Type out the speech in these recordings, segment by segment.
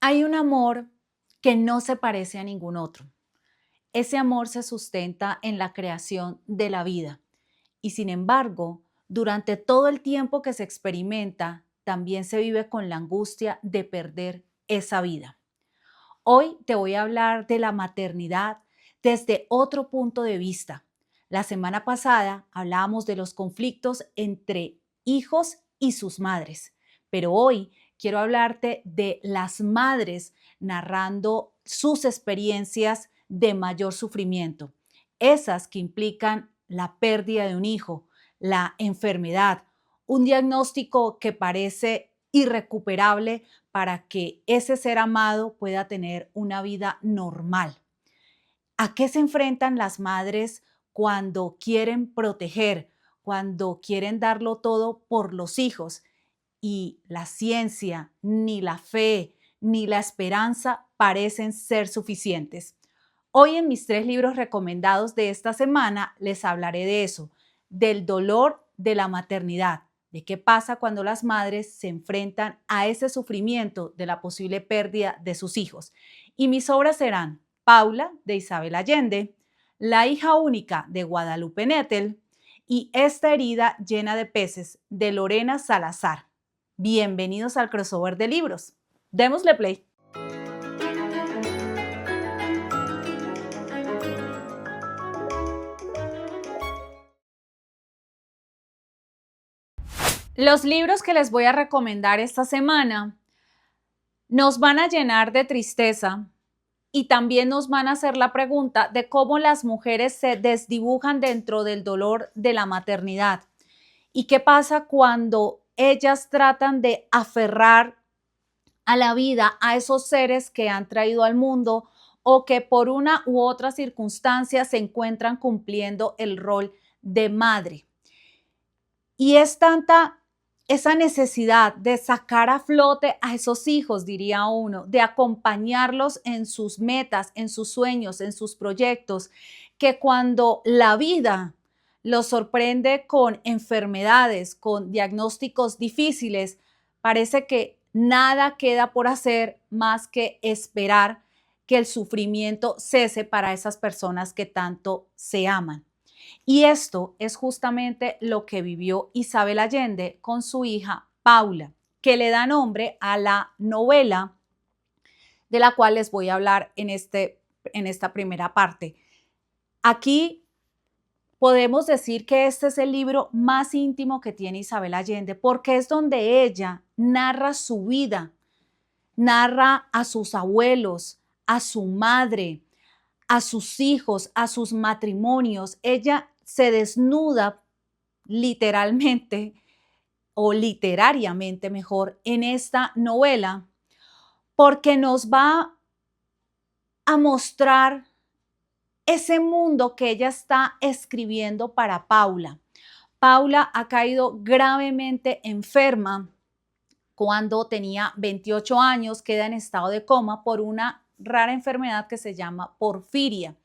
Hay un amor que no se parece a ningún otro. Ese amor se sustenta en la creación de la vida y sin embargo, durante todo el tiempo que se experimenta, también se vive con la angustia de perder esa vida. Hoy te voy a hablar de la maternidad desde otro punto de vista. La semana pasada hablábamos de los conflictos entre hijos y sus madres, pero hoy quiero hablarte de las madres narrando sus experiencias de mayor sufrimiento, esas que implican la pérdida de un hijo, la enfermedad, un diagnóstico que parece irrecuperable para que ese ser amado pueda tener una vida normal. ¿A qué se enfrentan las madres cuando quieren proteger, cuando quieren darlo todo por los hijos? Y la ciencia, ni la fe, ni la esperanza parecen ser suficientes. Hoy en mis 3 libros recomendados de esta semana les hablaré de eso, del dolor de la maternidad, de qué pasa cuando las madres se enfrentan a ese sufrimiento de la posible pérdida de sus hijos. Y mis obras serán Paula, de Isabel Allende, La hija única, de Guadalupe Nettel, y Esta herida llena de peces, de Lorena Salazar. Bienvenidos al crossover de libros. Démosle play. Los libros que les voy a recomendar esta semana nos van a llenar de tristeza y también nos van a hacer la pregunta de cómo las mujeres se desdibujan dentro del dolor de la maternidad y qué pasa cuando ellas tratan de aferrar a la vida a esos seres que han traído al mundo o que por una u otra circunstancia se encuentran cumpliendo el rol de madre. Y es tanta esa necesidad de sacar a flote a esos hijos, diría uno, de acompañarlos en sus metas, en sus sueños, en sus proyectos, que cuando la vida los sorprende con enfermedades, con diagnósticos difíciles, parece que nada queda por hacer más que esperar que el sufrimiento cese para esas personas que tanto se aman. Y esto es justamente lo que vivió Isabel Allende con su hija Paula, que le da nombre a la novela de la cual les voy a hablar en esta primera parte. Aquí podemos decir que este es el libro más íntimo que tiene Isabel Allende, porque es donde ella narra su vida, narra a sus abuelos, a su madre, a sus hijos, a sus matrimonios. Ella se desnuda literalmente o literariamente mejor en esta novela porque nos va a mostrar ese mundo que ella está escribiendo para Paula. Paula ha caído gravemente enferma cuando tenía 28 años, queda en estado de coma por una rara enfermedad que se llama porfiria,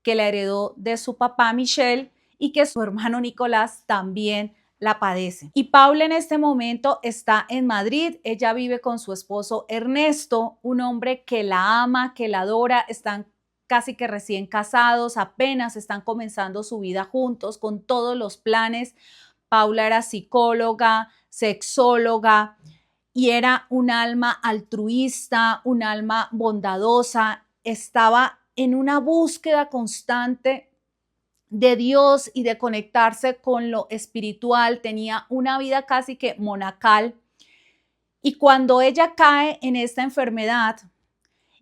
que la heredó de su papá Michel y que su hermano Nicolás también la padece. Y Paula en este momento está en Madrid, ella vive con su esposo Ernesto, un hombre que la ama, que la adora, están casi que recién casados, apenas están comenzando su vida juntos con todos los planes. Paula era psicóloga, sexóloga y era un alma altruista, un alma bondadosa, estaba en una búsqueda constante de Dios y de conectarse con lo espiritual, tenía una vida casi que monacal. Y cuando ella cae en esta enfermedad,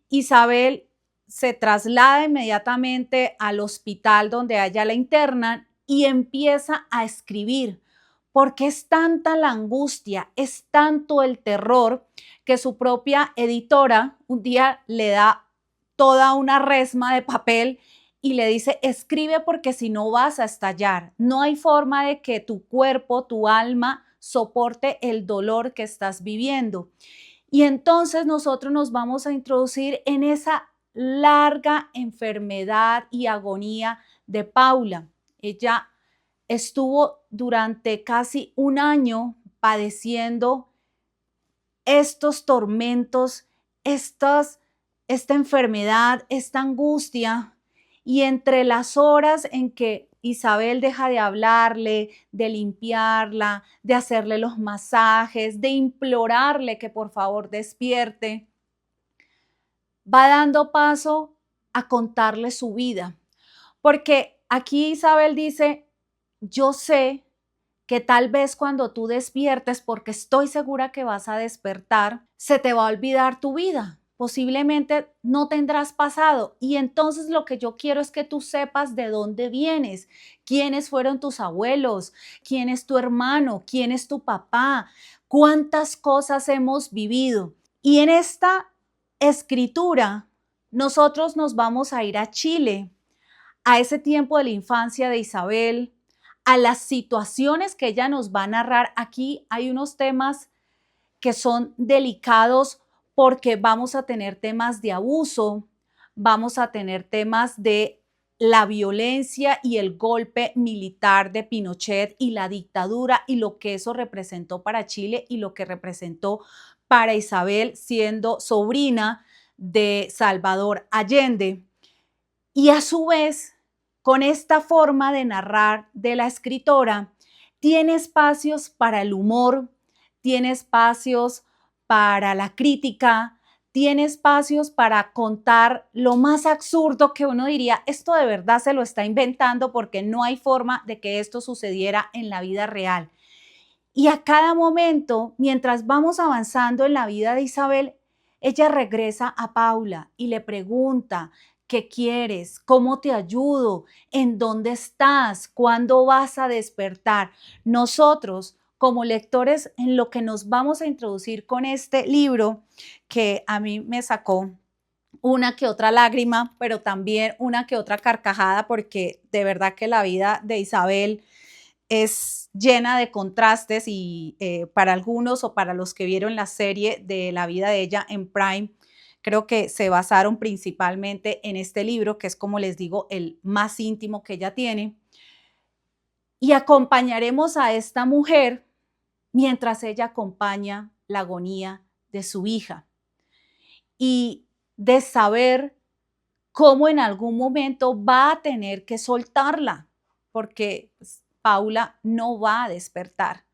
Isabel se traslada inmediatamente al hospital donde a ella la internan y empieza a escribir, porque es tanta la angustia, es tanto el terror, que su propia editora un día le da toda una resma de papel y le dice, escribe porque si no vas a estallar. No hay forma de que tu cuerpo, tu alma, soporte el dolor que estás viviendo. Y entonces nosotros nos vamos a introducir en esa larga enfermedad y agonía de Paula. Ella estuvo durante casi un año padeciendo estos tormentos esta enfermedad, esta angustia, y entre las horas en que Isabel deja de hablarle, de limpiarla, de hacerle los masajes, de implorarle que por favor despierte, va dando paso a contarle su vida. Porque aquí Isabel dice, yo sé que tal vez cuando tú despiertes, porque estoy segura que vas a despertar, se te va a olvidar tu vida. Posiblemente no tendrás pasado. Y entonces lo que yo quiero es que tú sepas de dónde vienes, quiénes fueron tus abuelos, quién es tu hermano, quién es tu papá, cuántas cosas hemos vivido. Y en esta escritura, nosotros nos vamos a ir a Chile, a ese tiempo de la infancia de Isabel, a las situaciones que ella nos va a narrar. Aquí hay unos temas que son delicados porque vamos a tener temas de abuso, vamos a tener temas de la violencia y el golpe militar de Pinochet y la dictadura y lo que eso representó para Chile y lo que representó para Isabel siendo sobrina de Salvador Allende. Y a su vez, con esta forma de narrar de la escritora, tiene espacios para el humor, tiene espacios para la crítica, tiene espacios para contar lo más absurdo que uno diría, esto de verdad se lo está inventando porque no hay forma de que esto sucediera en la vida real. Y a cada momento, mientras vamos avanzando en la vida de Isabel, ella regresa a Paula y le pregunta, ¿qué quieres? ¿Cómo te ayudo? ¿En dónde estás? ¿Cuándo vas a despertar? Nosotros, como lectores, en lo que nos vamos a introducir con este libro, que a mí me sacó una que otra lágrima, pero también una que otra carcajada, porque de verdad que la vida de Isabel es llena de contrastes y para algunos o para los que vieron la serie de la vida de ella en Prime, creo que se basaron principalmente en este libro, que es, como les digo, el más íntimo que ella tiene. Y acompañaremos a esta mujer mientras ella acompaña la agonía de su hija y de saber cómo en algún momento va a tener que soltarla, porque pues, Paula no va a despertar.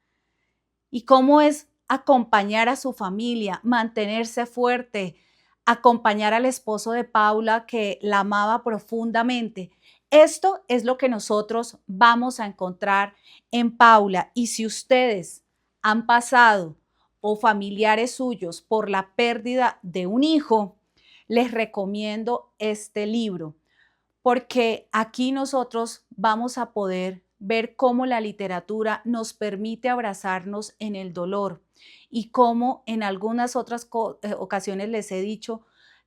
Y cómo es acompañar a su familia, mantenerse fuerte, acompañar al esposo de Paula que la amaba profundamente. Esto es lo que nosotros vamos a encontrar en Paula. Y si ustedes han pasado o familiares suyos por la pérdida de un hijo, les recomiendo este libro, porque aquí nosotros vamos a poder ver cómo la literatura nos permite abrazarnos en el dolor y cómo en algunas otras ocasiones les he dicho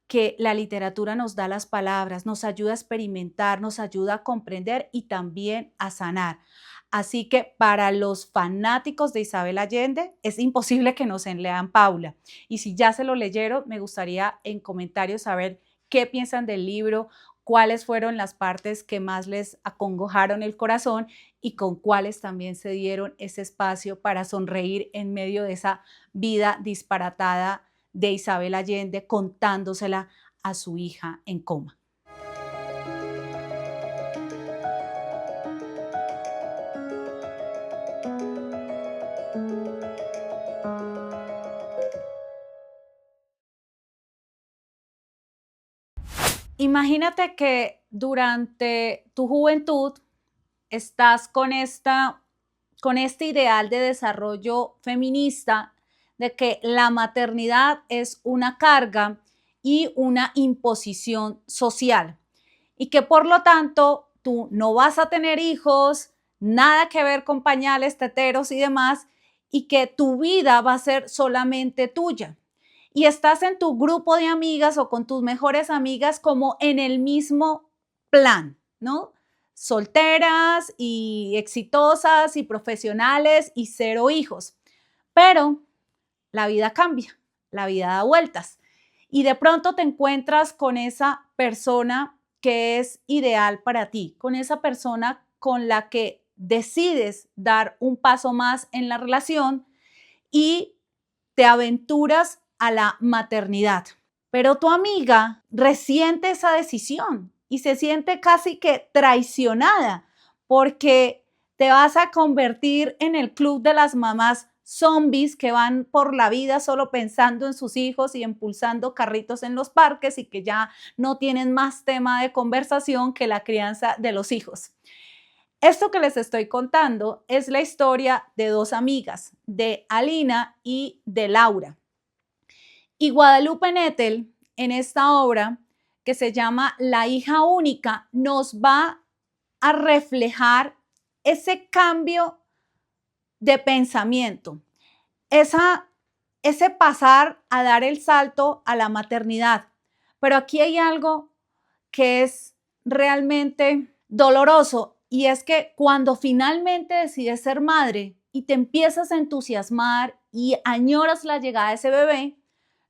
que la literatura nos da las palabras, nos ayuda a experimentar, nos ayuda a comprender y también a sanar. Así que para los fanáticos de Isabel Allende es imposible que no se lean Paula. Y si ya se lo leyeron, me gustaría en comentarios saber qué piensan del libro, cuáles fueron las partes que más les acongojaron el corazón y con cuáles también se dieron ese espacio para sonreír en medio de esa vida disparatada de Isabel Allende contándosela a su hija en coma. Imagínate que durante tu juventud estás con este ideal de desarrollo feminista de que la maternidad es una carga y una imposición social y que por lo tanto tú no vas a tener hijos, nada que ver con pañales, teteros y demás, y que tu vida va a ser solamente tuya. Y estás en tu grupo de amigas o con tus mejores amigas como en el mismo plan, ¿no? Solteras y exitosas y profesionales y cero hijos. Pero la vida cambia, la vida da vueltas y de pronto te encuentras con esa persona que es ideal para ti, con esa persona con la que decides dar un paso más en la relación y te aventuras a la maternidad. pero tu amiga resiente esa decisión y se siente casi que traicionada porque te vas a convertir en el club de las mamás zombies que van por la vida solo pensando en sus hijos y impulsando carritos en los parques y que ya no tienen más tema de conversación que la crianza de los hijos. Esto que les estoy contando es la historia de dos amigas, de Alina y de Laura. Y Guadalupe Nettel, en esta obra que se llama La hija única, nos va a reflejar ese cambio de pensamiento, ese pasar a dar el salto a la maternidad. Pero aquí hay algo que es realmente doloroso y es que cuando finalmente decides ser madre y te empiezas a entusiasmar y añoras la llegada de ese bebé,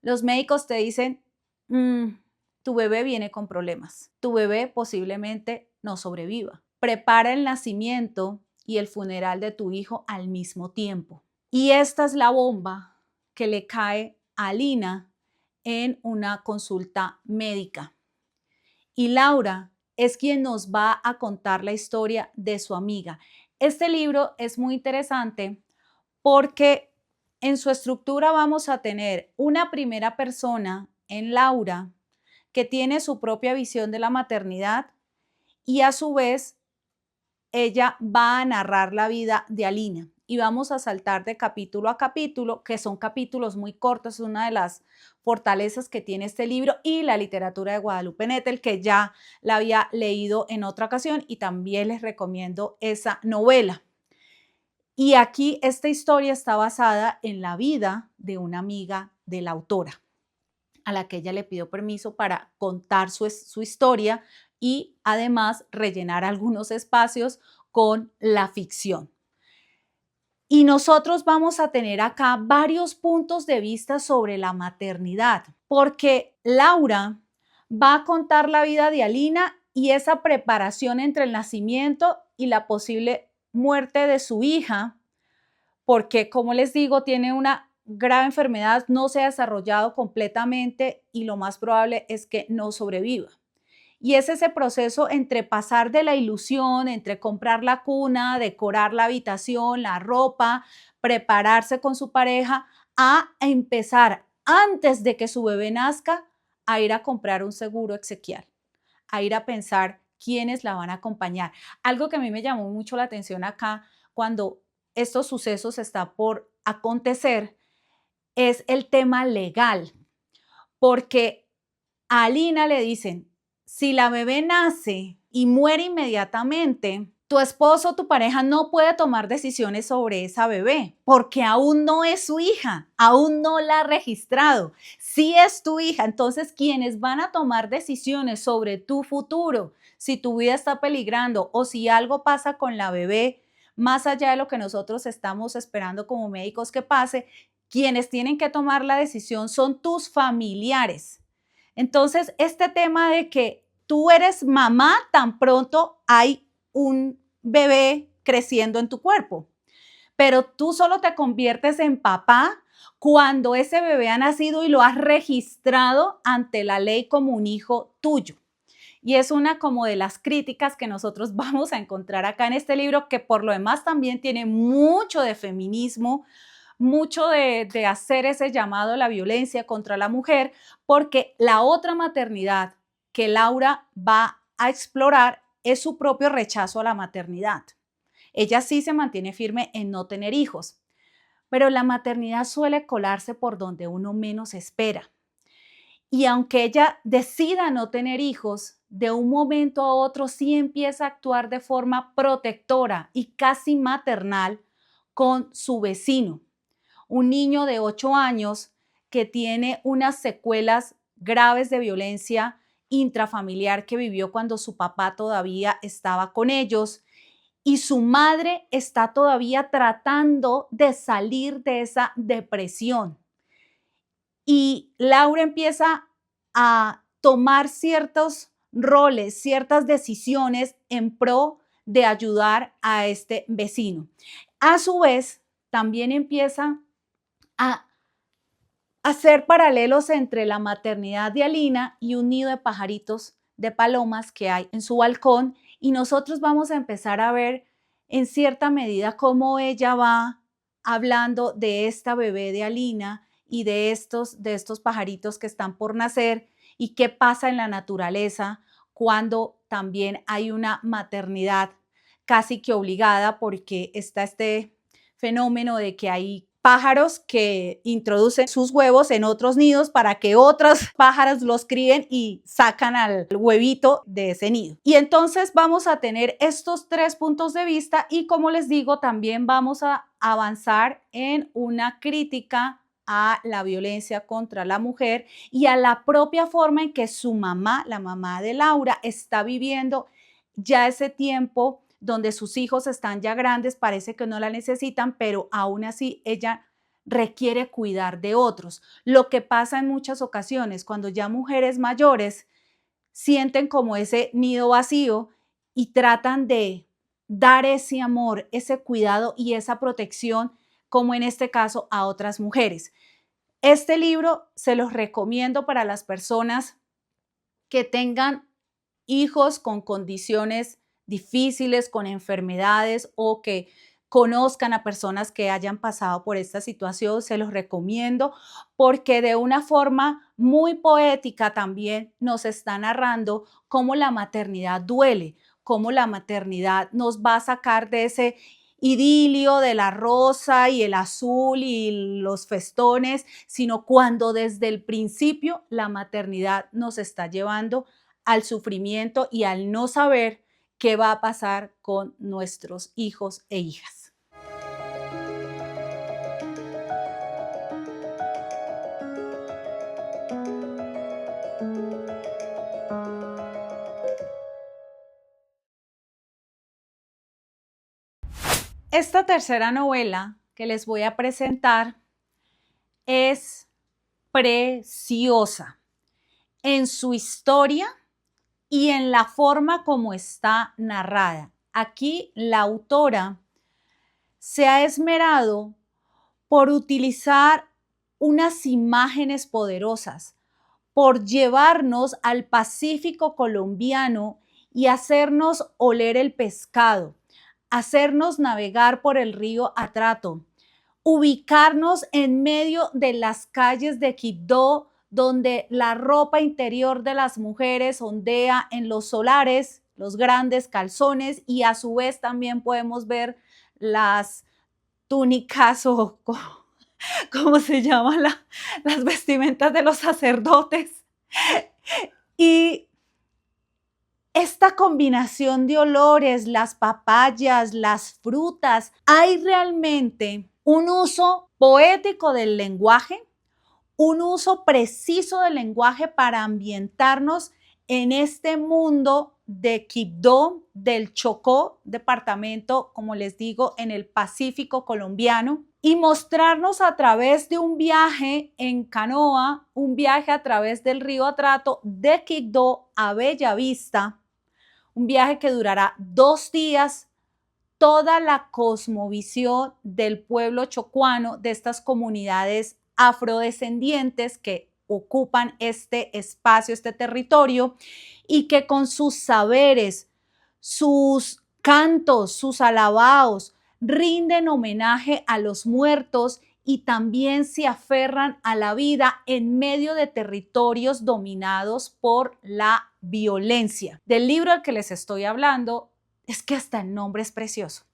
los médicos te dicen, tu bebé viene con problemas, tu bebé posiblemente no sobreviva. Prepara el nacimiento y el funeral de tu hijo al mismo tiempo. Y esta es la bomba que le cae a Alina en una consulta médica. Y Laura es quien nos va a contar la historia de su amiga. Este libro es muy interesante porque en su estructura vamos a tener una primera persona en Laura que tiene su propia visión de la maternidad y a su vez ella va a narrar la vida de Alina y vamos a saltar de capítulo a capítulo, que son capítulos muy cortos, es una de las fortalezas que tiene este libro y la literatura de Guadalupe Nettel, que ya la había leído en otra ocasión y también les recomiendo esa novela. Y aquí esta historia está basada en la vida de una amiga de la autora, a la que ella le pidió permiso para contar su historia y además rellenar algunos espacios con la ficción. Y nosotros vamos a tener acá varios puntos de vista sobre la maternidad, porque Laura va a contar la vida de Alina y esa preparación entre el nacimiento y la posible muerte de su hija, porque como les digo, tiene una grave enfermedad, no se ha desarrollado completamente y lo más probable es que no sobreviva. Y es ese proceso entre pasar de la ilusión, entre comprar la cuna, decorar la habitación, la ropa, prepararse con su pareja, a empezar antes de que su bebé nazca, a ir a comprar un seguro exequial, a ir a pensar quiénes la van a acompañar. Algo que a mí me llamó mucho la atención acá cuando estos sucesos están por acontecer es el tema legal, porque a Alina le dicen, si la bebé nace y muere inmediatamente, tu esposo o tu pareja no puede tomar decisiones sobre esa bebé porque aún no es su hija, aún no la ha registrado. Si es tu hija, entonces quienes van a tomar decisiones sobre tu futuro, si tu vida está peligrando o si algo pasa con la bebé, más allá de lo que nosotros estamos esperando como médicos que pase, quienes tienen que tomar la decisión son tus familiares. Entonces, este tema de que tú eres mamá tan pronto hay un bebé creciendo en tu cuerpo, pero tú solo te conviertes en papá cuando ese bebé ha nacido y lo has registrado ante la ley como un hijo tuyo. Y es una como de las críticas que nosotros vamos a encontrar acá en este libro, que por lo demás también tiene mucho de feminismo, mucho de hacer ese llamado a la violencia contra la mujer, porque la otra maternidad que Laura va a explorar es su propio rechazo a la maternidad. Ella sí se mantiene firme en no tener hijos, pero la maternidad suele colarse por donde uno menos espera. Y aunque ella decida no tener hijos, de un momento a otro sí empieza a actuar de forma protectora y casi maternal con su vecino, un niño de 8 años que tiene unas secuelas graves de violencia intrafamiliar que vivió cuando su papá todavía estaba con ellos y su madre está todavía tratando de salir de esa depresión. Y Laura empieza a tomar ciertos roles, ciertas decisiones en pro de ayudar a este vecino. A su vez, también empieza a hacer paralelos entre la maternidad de Alina y un nido de pajaritos de palomas que hay en su balcón, y nosotros vamos a empezar a ver en cierta medida cómo ella va hablando de esta bebé de Alina y de estos pajaritos que están por nacer y qué pasa en la naturaleza cuando también hay una maternidad casi que obligada, porque está este fenómeno de que hay pájaros que introducen sus huevos en otros nidos para que otros pájaros los críen y sacan al huevito de ese nido. Y entonces vamos a tener estos 3 puntos de vista, y como les digo, también vamos a avanzar en una crítica a la violencia contra la mujer y a la propia forma en que su mamá, la mamá de Laura, está viviendo ya ese tiempo donde sus hijos están ya grandes, parece que no la necesitan, pero aún así ella requiere cuidar de otros. Lo que pasa en muchas ocasiones cuando ya mujeres mayores sienten como ese nido vacío y tratan de dar ese amor, ese cuidado y esa protección, como en este caso, a otras mujeres. Este libro se los recomiendo para las personas que tengan hijos con condiciones difíciles, con enfermedades, o que conozcan a personas que hayan pasado por esta situación. Se los recomiendo porque de una forma muy poética también nos está narrando cómo la maternidad duele, cómo la maternidad nos va a sacar de ese idilio de la rosa y el azul y los festones, sino cuando desde el principio la maternidad nos está llevando al sufrimiento y al no saber qué va a pasar con nuestros hijos e hijas. Esta tercera novela que les voy a presentar es preciosa en su historia y en la forma como está narrada. Aquí la autora se ha esmerado por utilizar unas imágenes poderosas, por llevarnos al Pacífico colombiano y hacernos oler el pescado, hacernos navegar por el río Atrato, ubicarnos en medio de las calles de Quibdó, donde la ropa interior de las mujeres ondea en los solares, los grandes calzones, y a su vez también podemos ver las túnicas o ¿cómo se llaman las vestimentas de los sacerdotes? Y esta combinación de olores, las papayas, las frutas, hay realmente un uso poético del lenguaje, un uso preciso del lenguaje para ambientarnos en este mundo de Quibdó, del Chocó, departamento, como les digo, en el Pacífico colombiano, y mostrarnos a través de un viaje en canoa, un viaje a través del río Atrato de Quibdó a Bellavista, un viaje que durará 2 días, toda la cosmovisión del pueblo chocuano, de estas comunidades afrodescendientes que ocupan este espacio, este territorio, y que con sus saberes, sus cantos, sus alabaos, rinden homenaje a los muertos y también se aferran a la vida en medio de territorios dominados por la violencia. Del libro al que les estoy hablando, es que hasta el nombre es precioso.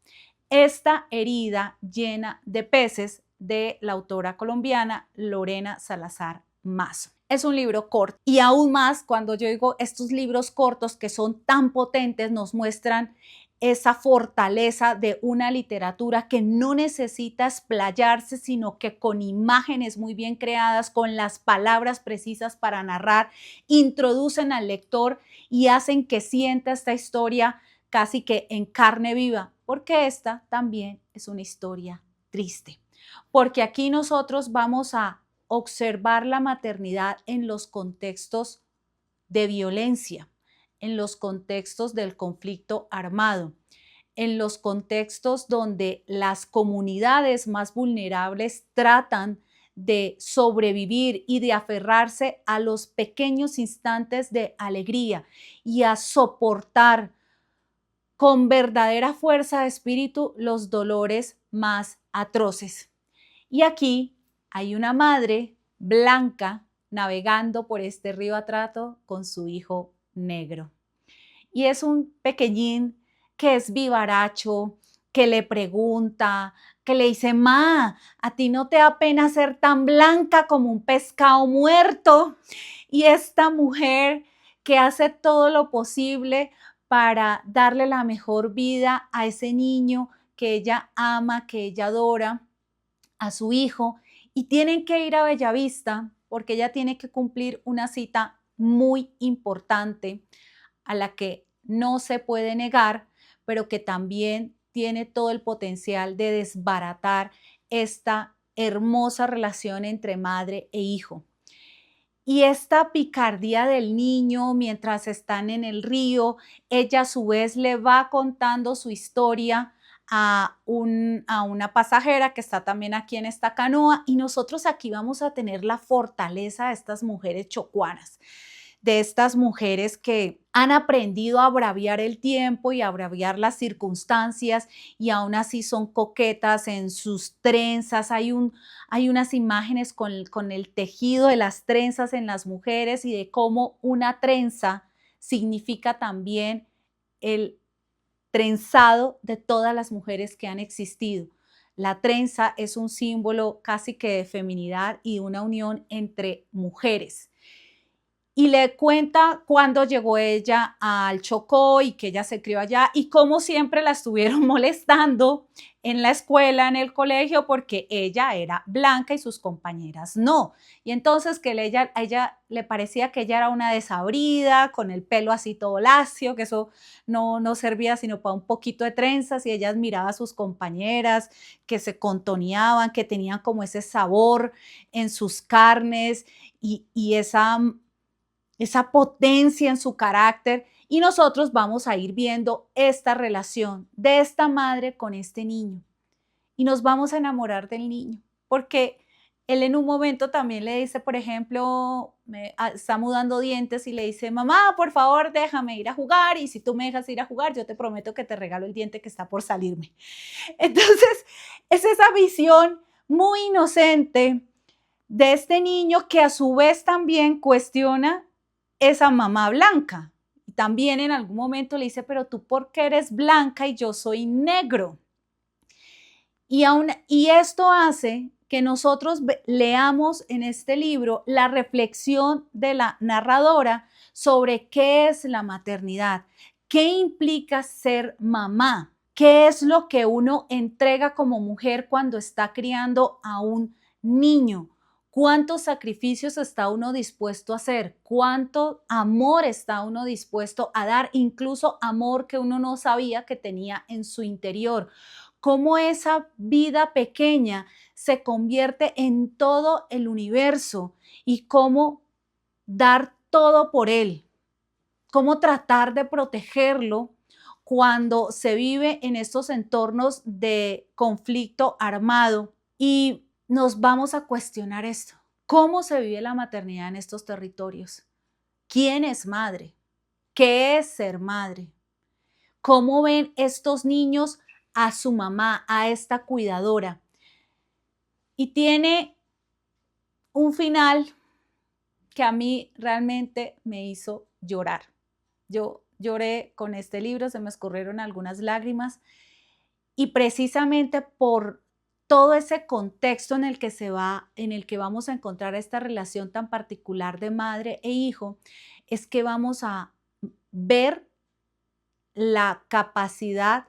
Esta herida llena de peces, de la autora colombiana Lorena Salazar Mazo. Es un libro corto, y aún más cuando yo digo estos libros cortos que son tan potentes, nos muestran esa fortaleza de una literatura que no necesita explayarse, sino que con imágenes muy bien creadas, con las palabras precisas para narrar, introducen al lector y hacen que sienta esta historia casi que en carne viva, porque esta también es una historia triste, porque aquí nosotros vamos a observar la maternidad en los contextos de violencia, en los contextos del conflicto armado, en los contextos donde las comunidades más vulnerables tratan de sobrevivir y de aferrarse a los pequeños instantes de alegría y a soportar con verdadera fuerza de espíritu los dolores más atroces. Y aquí hay una madre blanca navegando por este río Atrato con su hijo negro. Y es un pequeñín que es vivaracho, que le pregunta, que le dice: ma, ¿a ti no te da pena ser tan blanca como un pescado muerto? Y esta mujer que hace todo lo posible para darle la mejor vida a ese niño que ella ama, que ella adora, a su hijo, y tienen que ir a Bellavista porque ella tiene que cumplir una cita muy importante a la que no se puede negar, pero que también tiene todo el potencial de desbaratar esta hermosa relación entre madre e hijo. Y esta picardía del niño mientras están en el río, ella a su vez le va contando su historia a una pasajera que está también aquí en esta canoa, y nosotros aquí vamos a tener la fortaleza de estas mujeres chocuanas, de estas mujeres que han aprendido a braviar el tiempo y a braviar las circunstancias, y aún así son coquetas en sus trenzas. Hay unas imágenes con el tejido de las trenzas en las mujeres y de cómo una trenza significa también el trenzado de todas las mujeres que han existido. La trenza es un símbolo casi que de feminidad y de una unión entre mujeres. Y le cuenta cuándo llegó ella al Chocó y que ella se crió allá y cómo siempre la estuvieron molestando en la escuela, en el colegio, porque ella era blanca y sus compañeras no. Y entonces que a ella le parecía que ella era una desabrida, con el pelo así todo lacio, que eso no servía sino para un poquito de trenzas, y ella admiraba a sus compañeras que se contoneaban, que tenían como ese sabor en sus carnes y esa potencia en su carácter, y nosotros vamos a ir viendo esta relación de esta madre con este niño y nos vamos a enamorar del niño, porque él en un momento también le dice, por ejemplo, está mudando dientes y le dice: mamá, por favor, déjame ir a jugar, y si tú me dejas ir a jugar, yo te prometo que te regalo el diente que está por salirme. Entonces, es esa visión muy inocente de este niño que a su vez también cuestiona esa mamá blanca. Y también en algún momento le dice: pero tú, ¿por qué eres blanca y yo soy negro? Y esto hace que nosotros leamos en este libro la reflexión de la narradora sobre qué es la maternidad, qué implica ser mamá, qué es lo que uno entrega como mujer cuando está criando a un niño. ¿Cuántos sacrificios está uno dispuesto a hacer? ¿Cuánto amor está uno dispuesto a dar? Incluso amor que uno no sabía que tenía en su interior. Cómo esa vida pequeña se convierte en todo el universo y cómo dar todo por él. Cómo tratar de protegerlo cuando se vive en estos entornos de conflicto armado. Y nos vamos a cuestionar esto. ¿Cómo se vive la maternidad en estos territorios? ¿Quién es madre? ¿Qué es ser madre? ¿Cómo ven estos niños a su mamá, a esta cuidadora? Y tiene un final que a mí realmente me hizo llorar. Yo lloré con este libro, se me escurrieron algunas lágrimas, y precisamente por todo ese contexto en el que vamos a encontrar esta relación tan particular de madre e hijo, es que vamos a ver la capacidad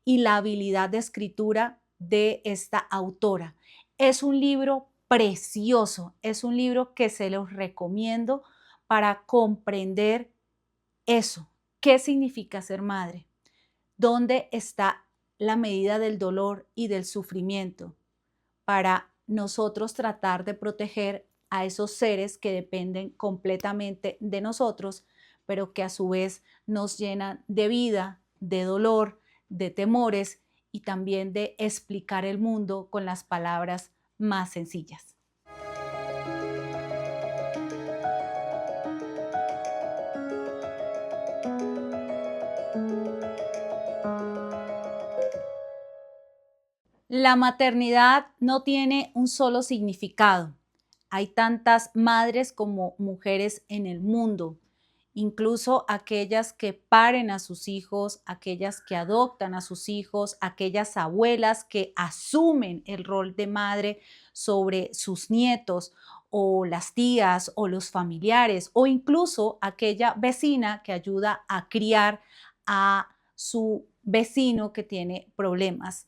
y la habilidad de escritura de esta autora. Es un libro precioso, es un libro que se los recomiendo para comprender eso. ¿Qué significa ser madre? ¿Dónde está la medida del dolor y del sufrimiento para nosotros tratar de proteger a esos seres que dependen completamente de nosotros, pero que a su vez nos llenan de vida, de dolor, de temores y también de explicar el mundo con las palabras más sencillas? La maternidad no tiene un solo significado. Hay tantas madres como mujeres en el mundo, incluso aquellas que paren a sus hijos, aquellas que adoptan a sus hijos, aquellas abuelas que asumen el rol de madre sobre sus nietos, o las tías o los familiares, o incluso aquella vecina que ayuda a criar a su vecino que tiene problemas.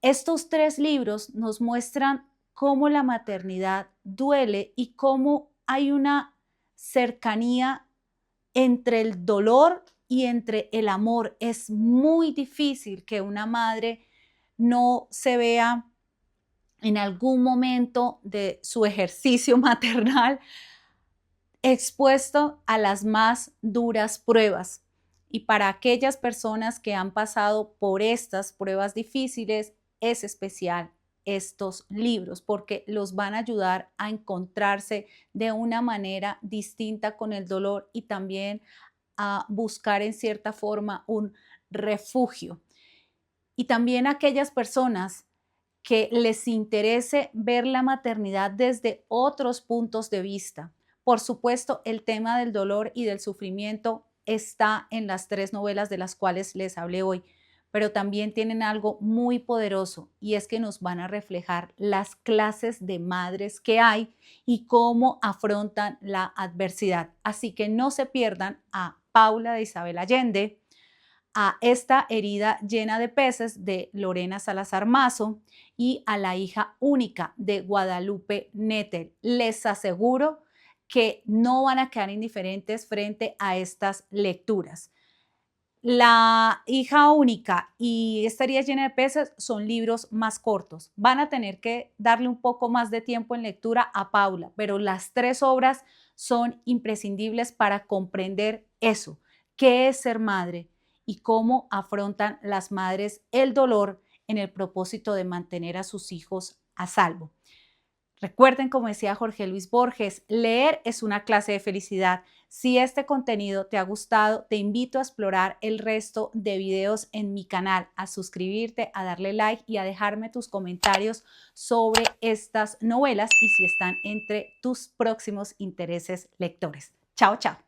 Estos tres libros nos muestran cómo la maternidad duele y cómo hay una cercanía entre el dolor y entre el amor. Es muy difícil que una madre no se vea en algún momento de su ejercicio maternal expuesto a las más duras pruebas. Y para aquellas personas que han pasado por estas pruebas difíciles, es especial estos libros porque los van a ayudar a encontrarse de una manera distinta con el dolor y también a buscar en cierta forma un refugio. Y también aquellas personas que les interese ver la maternidad desde otros puntos de vista. Por supuesto, el tema del dolor y del sufrimiento está en las tres novelas de las cuales les hablé hoy, pero también tienen algo muy poderoso y es que nos van a reflejar las clases de madres que hay y cómo afrontan la adversidad. Así que no se pierdan a Paula de Isabel Allende, a Esta herida llena de peces de Lorena Salazar Mazo y a La hija única de Guadalupe Nettel. Les aseguro que no van a quedar indiferentes frente a estas lecturas. La hija única y Esta herida llena de peces son libros más cortos. Van a tener que darle un poco más de tiempo en lectura a Paula, pero las tres obras son imprescindibles para comprender eso, qué es ser madre y cómo afrontan las madres el dolor en el propósito de mantener a sus hijos a salvo. Recuerden, como decía Jorge Luis Borges, leer es una clase de felicidad. Si este contenido te ha gustado, te invito a explorar el resto de videos en mi canal, a suscribirte, a darle like y a dejarme tus comentarios sobre estas novelas y si están entre tus próximos intereses lectores. Chao, chao.